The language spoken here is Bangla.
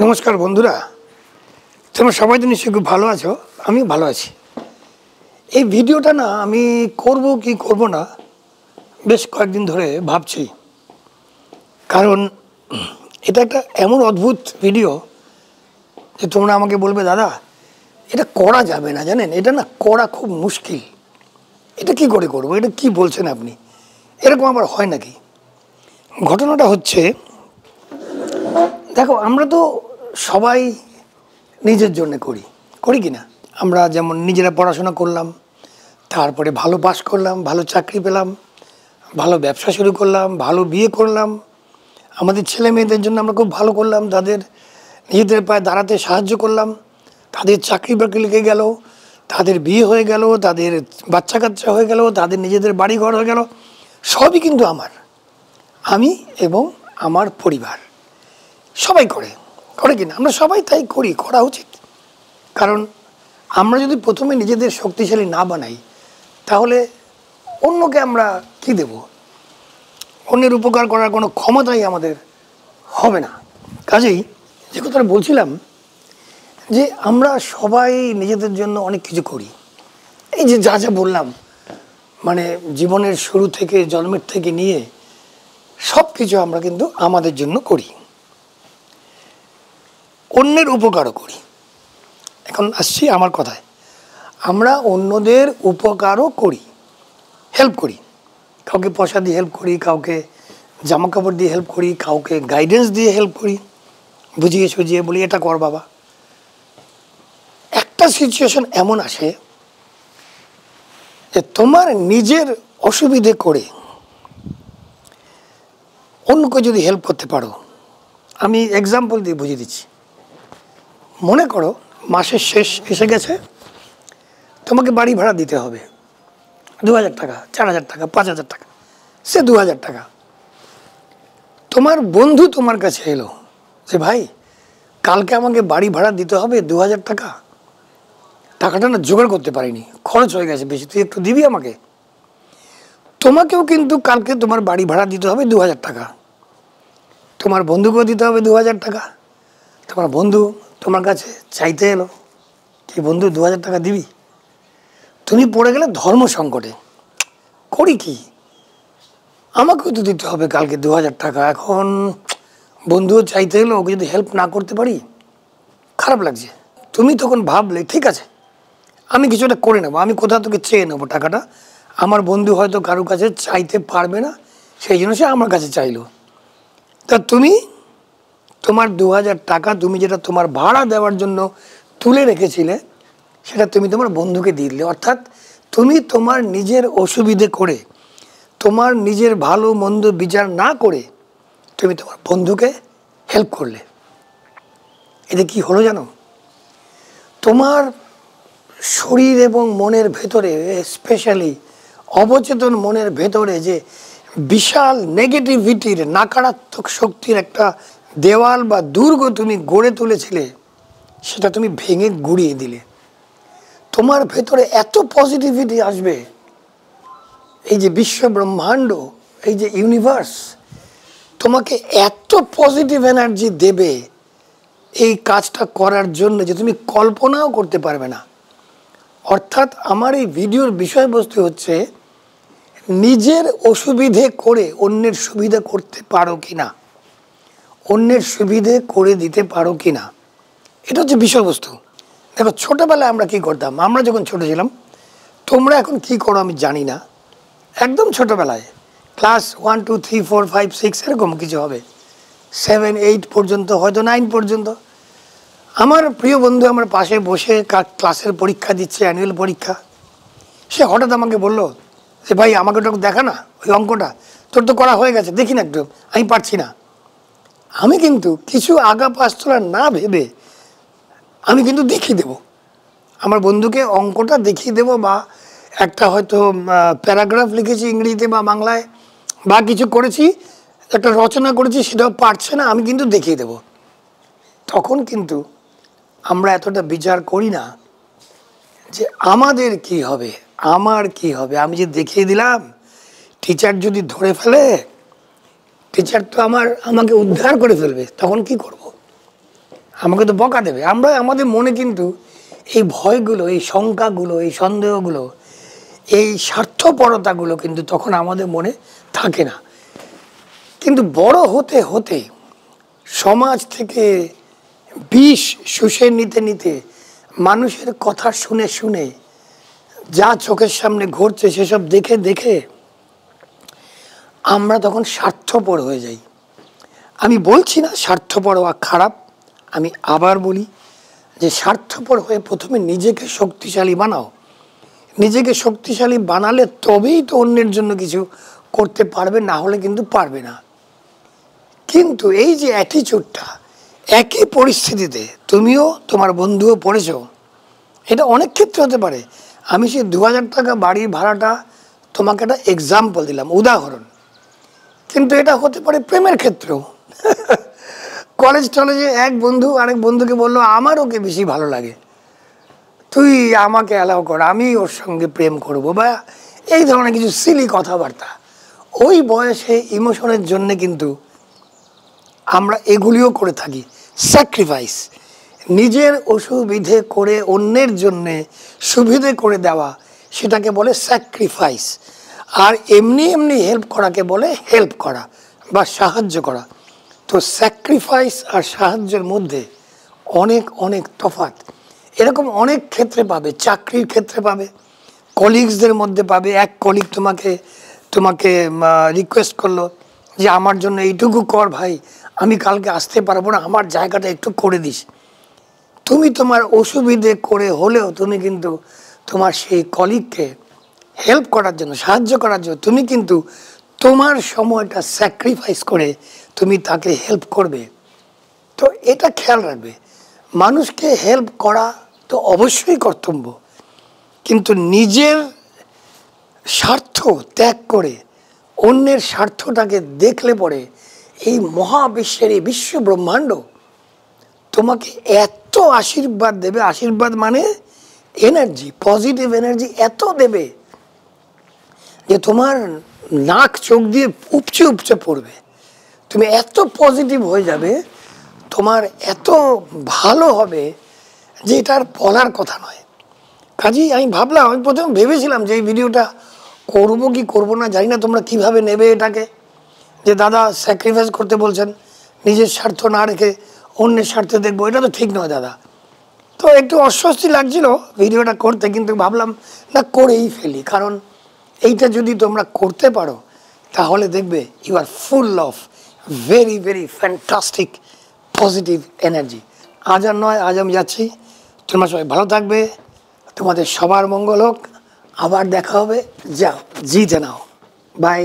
নমস্কার বন্ধুরা, তোমরা সবাই তো নিশ্চয়ই খুব ভালো আছো। আমিও ভালো আছি। এই ভিডিওটা না আমি করব কি করব না বেশ কয়েকদিন ধরে ভাবছি, কারণ এটা একটা এমন অদ্ভুত ভিডিও যে তোমরা আমাকে বলবে দাদা এটা করা যাবে না, জানেন এটা না করা খুব মুশকিল, এটা কি করে করবো, এটা কি বলছেন আপনি, এরকম আবার হয় নাকি? ঘটনাটা হচ্ছে, দেখো আমরা তো সবাই নিজের জন্য করি কি না? আমরা যেমন নিজেরা পড়াশোনা করলাম, তারপরে ভালো পাস করলাম, ভালো চাকরি পেলাম, ভালো ব্যবসা শুরু করলাম, ভালো বিয়ে করলাম, আমাদের ছেলে মেয়েদের জন্য আমরা খুব ভালো করলাম, তাদের নিজেদের পায়ে দাঁড়াতে সাহায্য করলাম, তাদের চাকরি বাকরি লেগে গেল, তাদের বিয়ে হয়ে গেল, তাদের বাচ্চা কাচ্চা হয়ে গেল, তাদের নিজেদের বাড়ি ঘর হয়ে গেল। সবই কিন্তু আমি এবং আমার পরিবার সবাই করে কি না? আমরা সবাই তাই করা উচিত। কারণ আমরা যদি প্রথমে নিজেদের শক্তিশালী না বানাই, তাহলে অন্যকে আমরা কি দেব? অন্যের উপকার করার কোনো ক্ষমতাই আমাদের হবে না। কাজেই যে কথাটা বলছিলাম, যে আমরা সবাই নিজেদের জন্য অনেক কিছু করি। এই যে যা যা বললাম, মানে জীবনের শুরু থেকে, জন্মের থেকে নিয়ে সব কিছু আমরা কিন্তু আমাদের জন্য করি, অন্যের উপকারও করি। এখন আসছি আমার কথায়, আমরা অন্যদের উপকারও করি, হেল্প করি, কাউকে পয়সা দিয়ে হেল্প করি, কাউকে জামা কাপড় দিয়ে হেল্প করি, কাউকে গাইডেন্স দিয়ে হেল্প করি, বুঝিয়ে সুঝিয়ে বলি এটা কর বাবা। একটা সিচুয়েশন এমন আসে যে তোমার নিজের অসুবিধে করে অন্যকে যদি হেল্প করতে পারো। আমি এক্সাম্পল দিয়ে বুঝিয়ে দিচ্ছি। মনে করো মাসের শেষ এসে গেছে, তোমাকে বাড়ি ভাড়া দিতে হবে 2000 টাকা, 4000 টাকা, 5000 টাকা, সে 2000 টাকা। তোমার বন্ধু তোমার কাছে এলো যে ভাই কালকে আমাকে বাড়ি ভাড়া দিতে হবে 2000 টাকা, টাকাটা না জোগাড় করতে পারিনি, খরচ হয়ে গেছে বেশি, তুই একটু দিবি আমাকে? তোমাকেও কিন্তু কালকে তোমার বাড়ি ভাড়া দিতে হবে 2000 টাকা, তোমার বন্ধুকেও দিতে হবে 2000 টাকা। তোমার বন্ধু তোমার কাছে চাইতে এলো, কি বন্ধু 2000 টাকা দিবি? তুমি পড়ে গেলে ধর্ম সংকটে, করি কি, আমাকেও তো দিতে হবে কালকে 2000 টাকা। এখন বন্ধুও চাইতে এলো, ওকে যদি হেল্প না করতে পারি খারাপ লাগছে। তুমি তখন ভাবলে ঠিক আছে আমি কিছুটা করে নেবো, আমি কোথাও তোকে চেয়ে নেবো টাকাটা, আমার বন্ধু হয়তো কারোর কাছে চাইতে পারবে না, সেই জন্য সে আমার কাছে চাইলো। তা তুমি তোমার 2000 টাকা তুমি যেটা তোমার ভাড়া দেওয়ার জন্য তুলে রেখেছিলে, সেটা তুমি তোমার বন্ধুকে দিয়ে দিলে। অর্থাৎ তুমি তোমার নিজের অসুবিধে করে, তোমার নিজের ভালো মন্দ বিচার না করে তুমি তোমার বন্ধুকে হেল্প করলে। এতে কি হলো জানো? তোমার শরীর এবং মনের ভেতরে, স্পেশালি অবচেতন মনের ভেতরে যে বিশাল নেগেটিভিটির, নকারাত্মক শক্তির একটা দেওয়াল বা দুর্গ তুমি গড়ে তুলেছিলে, সেটা তুমি ভেঙে গুড়িয়ে দিলে। তোমার ভেতরে এত পজিটিভিটি আসবে, এই যে বিশ্ব ব্রহ্মাণ্ড, এই যে ইউনিভার্স তোমাকে এত পজিটিভ এনার্জি দেবে এই কাজটা করার জন্য যে তুমি কল্পনাও করতে পারবে না। অর্থাৎ আমার এই ভিডিওর বিষয়বস্তু হচ্ছে নিজের অসুবিধে করে অন্যের সুবিধা করতে পারো কি না, অন্যের সুবিধে করে দিতে পারো কি না, এটা হচ্ছে বিষয়বস্তু। দেখো ছোটোবেলায় আমরা কি করতাম, আমরা যখন ছোটো ছিলাম, তোমরা এখন কি করো আমি জানি না, একদম ছোটোবেলায় ক্লাস 1 2 3 4 5 6 এরকম কিছু হবে, 7 8 পর্যন্ত, হয়তো 9 পর্যন্ত, আমার প্রিয় বন্ধু আমার পাশে বসে ক্লাসের পরীক্ষা দিচ্ছে, অ্যানুয়াল পরীক্ষা, সে হঠাৎ আমাকে বললো যে ভাই আমাকে ওটা দেখা না, ওই অঙ্কটা তোর তো করা হয়ে গেছে, দেখি না একটু, আমি পারছি না। আমি কিন্তু কিছু আগা পাঁচতলা না ভেবে আমি কিন্তু দেখিয়ে দেবো, আমার বন্ধুকে অঙ্কটা দেখিয়ে দেবো, বা একটা হয়তো প্যারাগ্রাফ লিখেছি ইংরেজিতে বা বাংলায়, বা কিছু করেছি, একটা রচনা করেছি, সেটাও পারছে না, আমি কিন্তু দেখিয়ে দেবো। তখন কিন্তু আমরা এতটা বিচার করি না যে আমাদের কি হবে, আমার কি হবে, আমি যে দেখিয়ে দিলাম, টিচার যদি ধরে ফেলে, টিচার তো আমাকে উদ্ধার করে ফেলবে, তখন কি করব? আমাকে তো বকা দেবে। আমরা আমাদের মনে কিন্তু এই ভয়গুলো, এই শঙ্কাগুলো, এই সন্দেহগুলো, এই স্বার্থপরতাগুলো কিন্তু তখন আমাদের মনে থাকে না। কিন্তু বড় হতে হতে সমাজ থেকে বিষ শুষে নিতে নিতে, মানুষের কথা শুনে শুনে, যা চোখের সামনে ঘটছে সেসব দেখে দেখে আমরা তখন স্বার্থপর হয়ে যাই। আমি বলছি না স্বার্থপর হওয়া খারাপ, আমি আবার বলি যে স্বার্থপর হয়ে প্রথমে নিজেকে শক্তিশালী বানাও। নিজেকে শক্তিশালী বানালে তবেই তো অন্যের জন্য কিছু করতে পারবে, না হলে কিন্তু পারবে না। কিন্তু এই যে অ্যাটিচিউডটা, একই পরিস্থিতিতে তুমিও তোমার বন্ধুও পড়েছ, এটা অনেক ক্ষেত্রে হতে পারে। আমি সেই 2000 টাকা বাড়ির ভাড়াটা তোমাকে একটা এক্সাম্পল দিলাম, উদাহরণ। কিন্তু এটা হতে পারে প্রেমের ক্ষেত্রেও। কলেজ টলেজে এক বন্ধু আরেক বন্ধুকে বললো আমার ওকে বেশি ভালো লাগে, তুই আমাকে অ্যালাউ কর, আমি ওর সঙ্গে প্রেম করব, বা এই ধরনের কিছু সিলি কথাবার্তা। ওই বয়সে ইমোশনের জন্য কিন্তু আমরা এগুলিও করে থাকি। স্যাক্রিফাইস, নিজের অসুবিধে করে অন্যের জন্যে সুবিধে করে দেওয়া, সেটাকে বলে স্যাক্রিফাইস। আর এমনি এমনি হেল্প করাকে বলে হেল্প করা বা সাহায্য করা। তো স্যাক্রিফাইস আর সাহায্যের মধ্যে অনেক অনেক তফাৎ। এরকম অনেক ক্ষেত্রে পাবে, চাকরির ক্ষেত্রে পাবে, কলিগসদের মধ্যে পাবে। এক কলিগ তোমাকে রিকোয়েস্ট করলো যে আমার জন্য এইটুকু কর ভাই, আমি কালকে আসতে পারবো না, আমার জায়গাটা একটু করে দিস। তুমি তোমার অসুবিধে করে হলেও তুমি কিন্তু তোমার সেই কলিগকে হেল্প করার জন্য, সাহায্য করার জন্য তুমি কিন্তু তোমার সময়টা স্যাক্রিফাইস করে তুমি তাকে হেল্প করবে। তো এটা খেয়াল রাখবে, মানুষকে হেল্প করা তো অবশ্যই কর্তব্য, কিন্তু নিজের স্বার্থ ত্যাগ করে অন্যের স্বার্থটাকে দেখলে পরে এই মহাবিশ্বের, এই বিশ্ব ব্রহ্মাণ্ড তোমাকে এত আশীর্বাদ দেবে। আশীর্বাদ মানে এনার্জি, পজিটিভ এনার্জি এত দেবে যে তোমার নাক চোখ দিয়ে উপচে উপচে পড়বে। তুমি এত পজিটিভ হয়ে যাবে, তোমার এত ভালো হবে যে এটা আর বলার কথা নয়। কাজেই আমি ভাবলাম, আমি প্রথমে ভেবেছিলাম যে এই ভিডিওটা করবো কি করবো না, জানি না তোমরা কীভাবে নেবে এটাকে, যে দাদা স্যাক্রিফাইস করতে বলছেন, নিজের স্বার্থ না রেখে অন্যের স্বার্থে দেখবো, এটা তো ঠিক নয় দাদা। তো একটু অস্বস্তি লাগছিল ভিডিওটা করতে, কিন্তু ভাবলাম না করেই ফেলি, কারণ এইটা যদি তোমরা করতে পারো তাহলে দেখবে you are full of very very fantastic positive energy. আজ আর নয়, আজ আমি যাচ্ছি। তোমরা সবাই ভালো থাকবে, তোমাদের সবার মঙ্গল হোক। আবার দেখা হবে, যাও জিতে নাও, বাই।